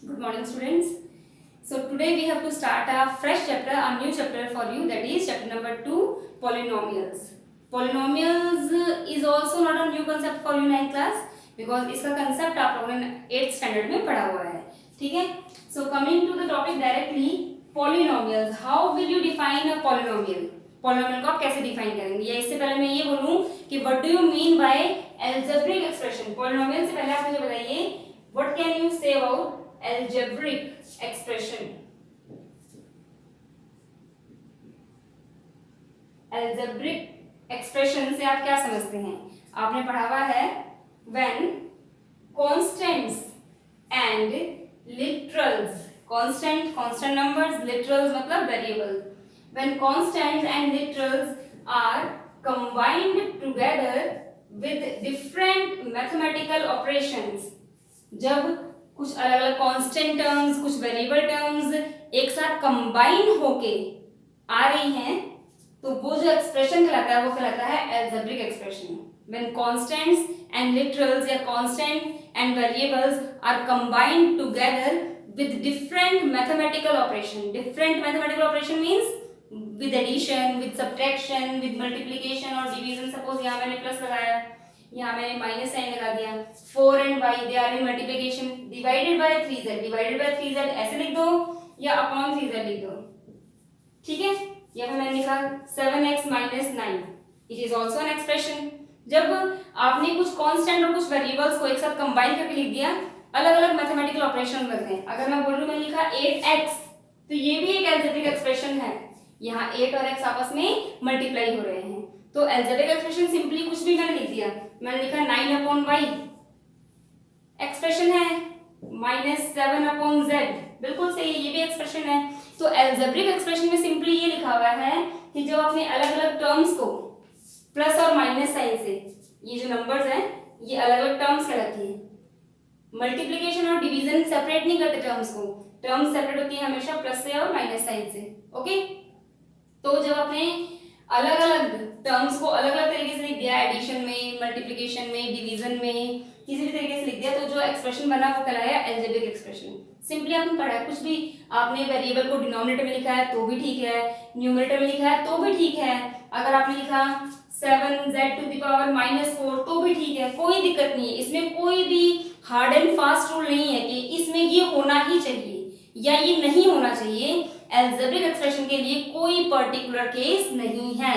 Good morning, students. So today we have to start a fresh chapter, a new chapter for you, that is chapter number 2, polynomials. Polynomials is also not a new concept for you 9th class because इसका concept आप लोगों ने 8th standard में पढ़ा हुआ है, ठीक है? So coming to the topic directly, polynomials. How will you define a polynomial? Polynomial को आप कैसे define करेंगे? या इससे पहले मैं ये बोलूँ कि what do you mean by algebraic expression? Polynomial से पहले आप मुझे बताइए what can you say about algebraic expression? algebraic expression से आप क्या समझते हैं? आपने पढ़ा हुआ है when constants and literals, constant numbers, literals मतलब variables, when constants and literals are combined together with different mathematical operations, जब कुछ अलग अलग कांस्टेंट टर्म्स, कुछ वेरिएबल टर्म्स एक साथ कंबाइन होके आ रही हैं, तो वो जो एक्सप्रेशन कहलाता है वो कहलाता है algebraic expression. When constants and literals या constant and variables are combined together with different mathematical operation. Different mathematical operation means with addition, with subtraction, with multiplication और डिवीजन. सपोज यहाँ मैंने प्लस लगाया, यहाँ मैंने माइनस साइन लगा दिया. 4 and y they are in multiplication, divided by 3z, divided by 3z ऐसे लिख दो या अपॉन 3z लिख दो, ठीक है? या फिर मैंने लिखा 7x minus 9, it is also an expression. जब आपने कुछ कांस्टेंट और कुछ वेरिएबल्स को एक साथ कंबाइन करके लिख दिया, अलग अलग मैथमेटिकल ऑपरेशन करते हैं. अगर मैं बोल रही हूँ मैंने लिखा 8x, तो ये भी एक एल्जेब्रिक एक्सप्रेशन है. यहाँ 8 और x आपस में मल्टीप्लाई हो रहे हैं, तो एल्जेब्रिक एक्सप्रेशन सिंपली कुछ भी मैंने लिख दिया. मैंने लिखा 9/y, एक्सप्रेशन है -7/z, बिल्कुल सही है, ये भी एक्सप्रेशन है. तो एल्जेब्रिक एक्सप्रेशन में सिंपली ये लिखा हुआ है कि जब आपने अलग अलग टर्म्स को प्लस और माइनस साइन से, ये जो नंबर्स हैं ये अलग अलग टर्म्स कहलाती है. मल्टीप्लिकेशन और डिवीजन सेपरेट नहीं करते टर्म्स को, टर्म्स सेपरेट होती है हमेशा प्लस से और माइनस साइन से. ओके, तो जब आपने अलग अलग टर्म्स को अलग अलग तरीके से लिख दिया, एडिशन में, मल्टीप्लिकेशन में, डिवीजन में, किसी भी तरीके से लिख दिया, तो जो एक्सप्रेशन बना वो कहलाया एल्जेब्रिक एक्सप्रेशन. सिंपली आपने पढ़ा है, कुछ भी आपने वेरिएबल को डिनोमिनेटर में लिखा है तो भी ठीक है, न्यूमरेटर में लिखा है तो भी ठीक है, अगर आपने लिखा 7z⁻⁻4 तो भी ठीक है, कोई दिक्कत नहीं है. इसमें कोई भी हार्ड एंड फास्ट रूल नहीं है कि इसमें ये होना ही चाहिए या ये नहीं होना चाहिए. एल्जेब्रिक एक्सप्रेशन के लिए कोई पर्टिकुलर केस नहीं है.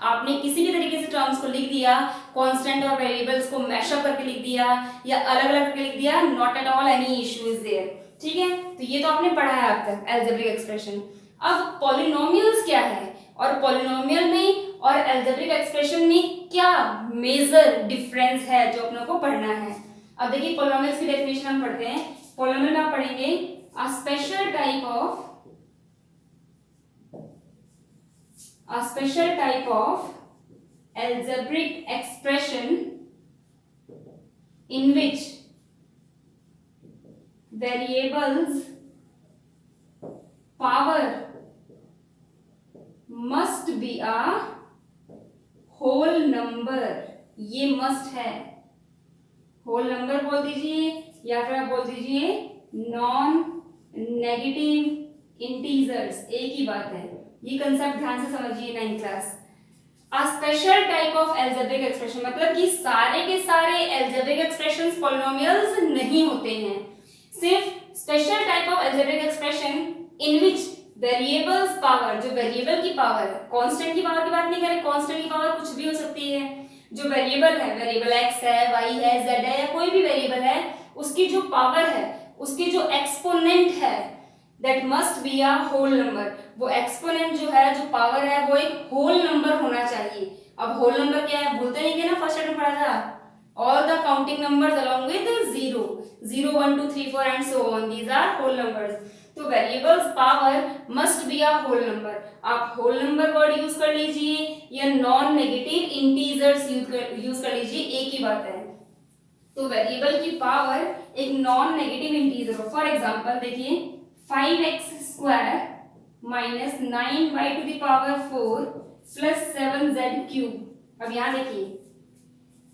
आपने किसी भी तरीके से टर्म्स को लिख दिया, कांस्टेंट और वेरिएबल्स को मैशअप करके लिख दिया या अलग अलग करके लिख दिया, not at all any issue is there, ठीक है? तो ये तो आपने पढ़ा है अब तक एल्जेब्रिक एक्सप्रेशन. अब पॉलिनोमियल्स क्या है और पॉलिनोमियल में और एल्जेब्रिक एक्सप्रेशन में क्या मेजर डिफरेंस है जो अपनों को पढ़ना है. अब देखिए पॉलिनोमियल्स की डेफिनेशन हम पढ़ते हैं. पॉलिनोमियल में आप पढ़ेंगे a special type of algebraic expression in which variables power must be a whole number. ये मस्ट है, होल नंबर बोल दीजिए या फिर आप बोल दीजिए नॉन नेगेटिव इंटीजर्स, एक ही बात है. ये कंसेप्ट ध्यान से समझिए 9th class. A special type of algebraic expression मतलब कि सारे के सारे algebraic expressions polynomials नहीं होते हैं. सिर्फ special type of algebraic expression in which variables power, जो वेरिएबल की पावर है, कांस्टेंट की पावर की बात नहीं करें, कांस्टेंट की पावर कुछ भी हो सकती है. जो वेरिएबल है, वेरिएबल x है, y है, z है या कोई भी वेरिएबल है, उसकी जो पावर है, उसकी जो एक्सपोनेंट है, that must be a whole number. वो एक्सपोनेंट जो है, जो पावर है, वो एक होल नंबर होना चाहिए. अब होल नंबर क्या है भूलते नहीं थे ना, फर्स्ट में पढ़ा था. All the counting numbers along with 0, 1 2 3 4 and so on, these are whole numbers. तो variables power must be a whole number. आप होल नंबर वर्ड यूज कर लीजिए या नॉन नेगेटिव इंटीजर्स यूज कर लीजिए, एक ही बात है. तो वेरिएबल की पावर एक नॉन नेगेटिव इंटीजर हो. फॉर एग्जांपल देखिए 5x² minus 9y⁴ plus 7z³. अब यहाँ देखिए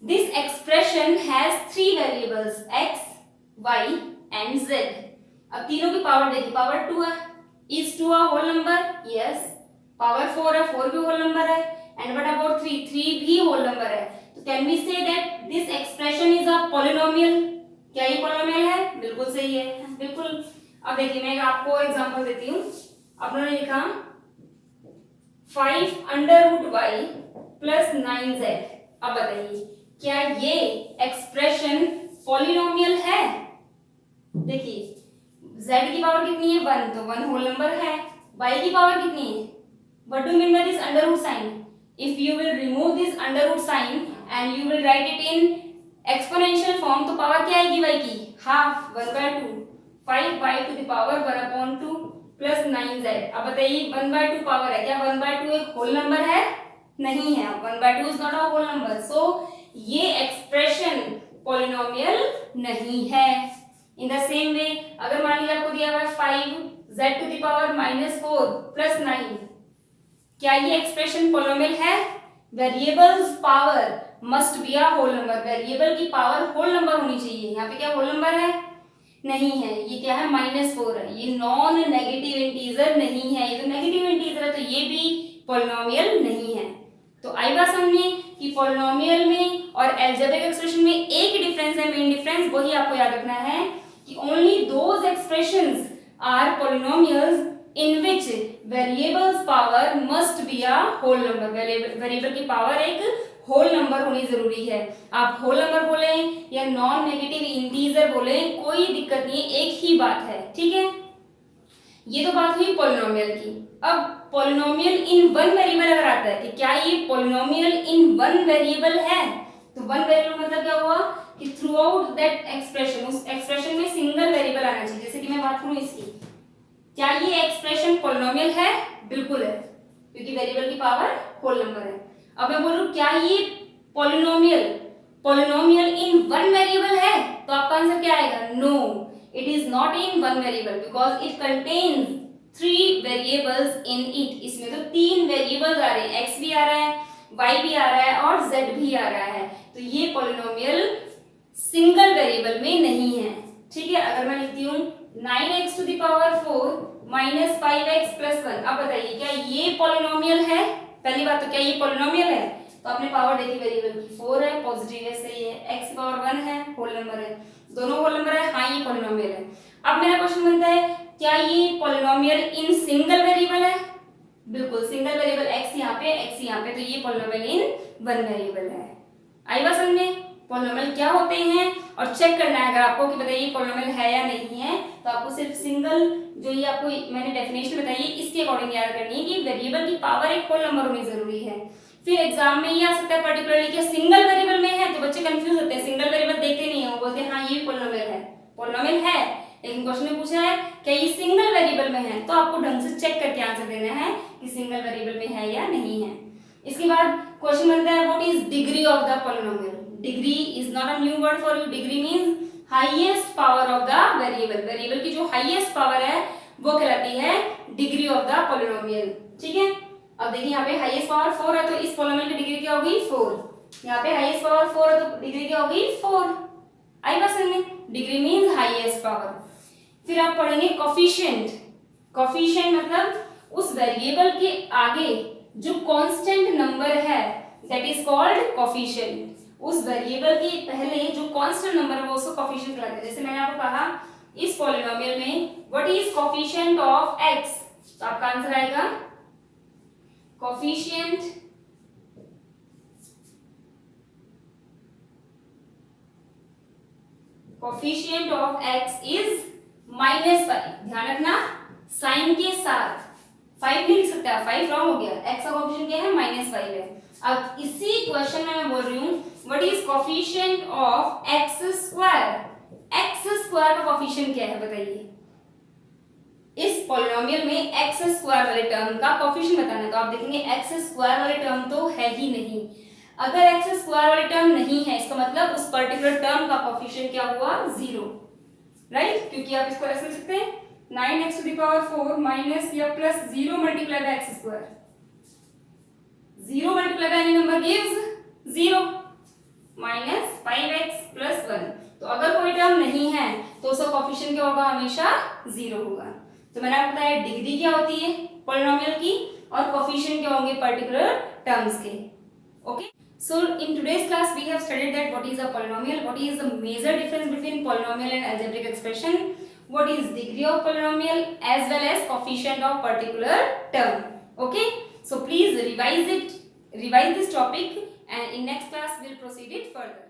this expression has three variables x, y and z. अब तीनों की पावर देखिए, पावर 2 है, is 2 a whole number? Yes. Power 4 है, 4 भी होल नंबर है। And what about 3? 3 भी होल नंबर है। तो can we say that this expression is a polynomial? क्या ये पॉलिनोमियल है? बिल्कुल सही है, बिल्कुल। अब देखिए मैं आपको एग्जांपल देती हूँ। आपने लिखा 5 under root Y plus 9z। अब बताइए क्या ये एक्सप्रेशन पॉलिनोमियल है? देखिए z की पावर कितनी है? 1, तो 1 होल नंबर है। y की पावर कितनी है? What do mean by this under root sign? If you will remove this under root sign and you will write it in exponential form, तो पावर क्या आएगी y की? Half, 1/2। 5y to the power 1/2 plus 9z। अब बताइए 1/2 power है, क्या 1/2 एक whole number है? नहीं है, 1/2 is not a whole number. So ये एक्सप्रेशन पॉलिनोमियल नहीं है। इन द सेम वे अगर मान लीजिए आपको दिया हुआ है 5z to the power -4 plus 9, क्या ये एक्सप्रेशन पॉलिनोमियल है? Variables power must be a whole number. Variable की पावर होल नंबर होनी चाहिए। यहाँ पे क्या होल नंबर है? नहीं है। ये क्या है? -4 है। ये नॉन नेगेटिव इंटीजर नहीं है। ये तो नेगेटिव इंटीजर है, तो ये भी पॉलिनोमियल नहीं है। तो आई बात समझ में कि पॉलिनोमियल में और अलजेब्रिक एक्सप्रेशन में एक ही डिफरेंस है, मेन डिफरेंस। वही आपको याद रखना है कि only those expressions are polynomials in which variables power must be a whole number। Variable की पावर एक होल नंबर होनी जरूरी है। आप होल नंबर बोले या नॉन नेगेटिव इंटीजर बोले, कोई दिक्कत नहीं है, एक ही बात है। ठीक है, ये तो बात हुई पॉलिनोमियल की। अब पॉलिनोमियल इन वन वेरिएबल अगर आता है कि क्या ये पॉलिनोमियल इन वन वेरिएबल है, तो वन वेरिएबल मतलब क्या हुआ कि थ्रू आउट दैट एक्सप्रेशन, उस एक्सप्रेशन में सिंगल वेरिएबल आना चाहिए। जैसे कि मैं बात करूं इसकी, क्या ये एक्सप्रेशन पॉलिनोमियल है? बिल्कुल है, क्योंकि वेरिएबल की पावर होल नंबर है। अब मैं बोलूं क्या ये पॉलिनोमियल इन वन वेरिएबल है, तो आपका आंसर क्या आएगा? No, it is not in one variable because it contains 3 variables in it. इसमें तो 3 वेरिएबल्स आ रहे हैं, x भी आ रहा है, y भी आ रहा है और z भी आ रहा है। तो ये पॉलिनोमियल सिंगल वेरिएबल में नहीं है। ठीक है, अगर मैं लिखती हूँ 9x to the power 4 minus 5x plus 1। अब बताइए क्या ये पॉलिनोमियल है? पहली बात तो क्या ये पॉलिनोमियल है? तो आपने पावर देखी वेरिएबल की 4 है, पॉजिटिव है, सही है। x की पावर 1 है, होल नंबर है, दोनों होल नंबर है। हाँ ये पॉलिनोमियल है। अब मेरा क्वेश्चन बनता है क्या ये पॉलिनोमियल इन सिंगल वेरिएबल है? बिल्कुल, सिंगल वेरिएबल x यहाँ पे, x यहाँ पे, तो ये पॉलिनोमियल इन वन वेरिएबल है। आई बात समझ में? पॉलिनोमियल क्या होते हैं और चेक करना है अगर आपको कि बताइए पॉलिनोमियल है या नहीं है, तो आपको सिर्फ सिंगल जो ये आपको मैंने डेफिनेशन बताई है इसके अकॉर्डिंग याद करनी है कि वेरिएबल की पावर एक होल नंबर होनी जरूरी है। फिर एग्जाम में ये आ सकता है पर्टिकुलरली कि सिंगल वेरिएबल में है, तो बच्चे कंफ्यूज होते हैं, सिंगल वेरिएबल देखते नहीं है, वो बोलते हैं हाँ ये पॉलिनोमियल है। पॉलिनोमियल है, लेकिन क्वेश्चन में पूछा है क्या ये सिंगल वेरिएबल में है, तो आपको ढंग से चेक करके आंसर देना है कि सिंगल वेरिएबल में है या नहीं है। इसके बाद क्वेश्चन बनता है what is degree of the polynomial. Degree is not a new word for you. Degree means highest power of the variable. Variable की जो हाईएस्ट पावर है वो कहलाती है डिग्री ऑफ द पॉलिनोमियल। ठीक है, अब देखिए यहाँ पे हाईएस्ट पावर 4 है, तो इस पॉलिनोमियल की डिग्री क्या होगी? 4। यहाँ पे हाईएस्ट पावर 4 है, तो डिग्री क्या होगी? 4। आई बात समझ में? Degree means highest power. फिर आप पढ़ेंगे कोफिशिएंट। कोफिशिएंट मतलब उस वेरिएबल के आगे जो कांस्टेंट नंबर है दैट इज कॉल्ड कोफिशिएंट। उस वेरिएबल के पहले जो कांस्टेंट नंबर है वो उसको कोफिशिएंट कहलाते हैं। जैसे मैंने आपको कहा इस पॉलिनोमियल में what is coefficient of x, तो आपका आंसर आएगा कोफिशिएंट ऑफ x इज -5। ध्यान रखना साइन के साथ 5 लिख सकते हैं, 5 रॉन्ग हो गया, x का कोफिशिएंट क्या है? -5 है। अब इसी क्वेश्चन में मैं बोल रही हूँ what is coefficient of x square. x square का कोफिशिएंट क्या है बताइए? इस पॉलिनोमियल में x स्क्वायर वाले टर्म का कोफिशिएंट बताना है, तो आप देखेंगे x स्क्वायर वाले टर्म तो है ही नहीं। अगर x स्क्वायर वाले टर्म नहीं है इसका मतलब उस पर्टिकुलर टर्म का कोफिशिएंट क्या हुआ? 0, राइट? क्योंकि आप इसको ऐसे लिख सकते हैं 9x to the power 4 minus या plus 0 multiply by x square. 0 multiplied by any number gives 0 minus 5x plus 1। तो अगर कोई टर्म नहीं है तो उसका कोफिशिएंट क्या होगा, हमेशा 0 होगा। तो मैंने आपको बताया डिग्री क्या होती है पॉलिनोमियल की और कोफिशिएंट क्या होंगे पर्टिकुलर टर्म्स के। Okay, so in today's class we have studied that what is a polynomial, what is the major difference between polynomial and algebraic expression, what is degree of polynomial as well as coefficient of particular term. Okay, so please revise this topic and in next class we'll proceed it further.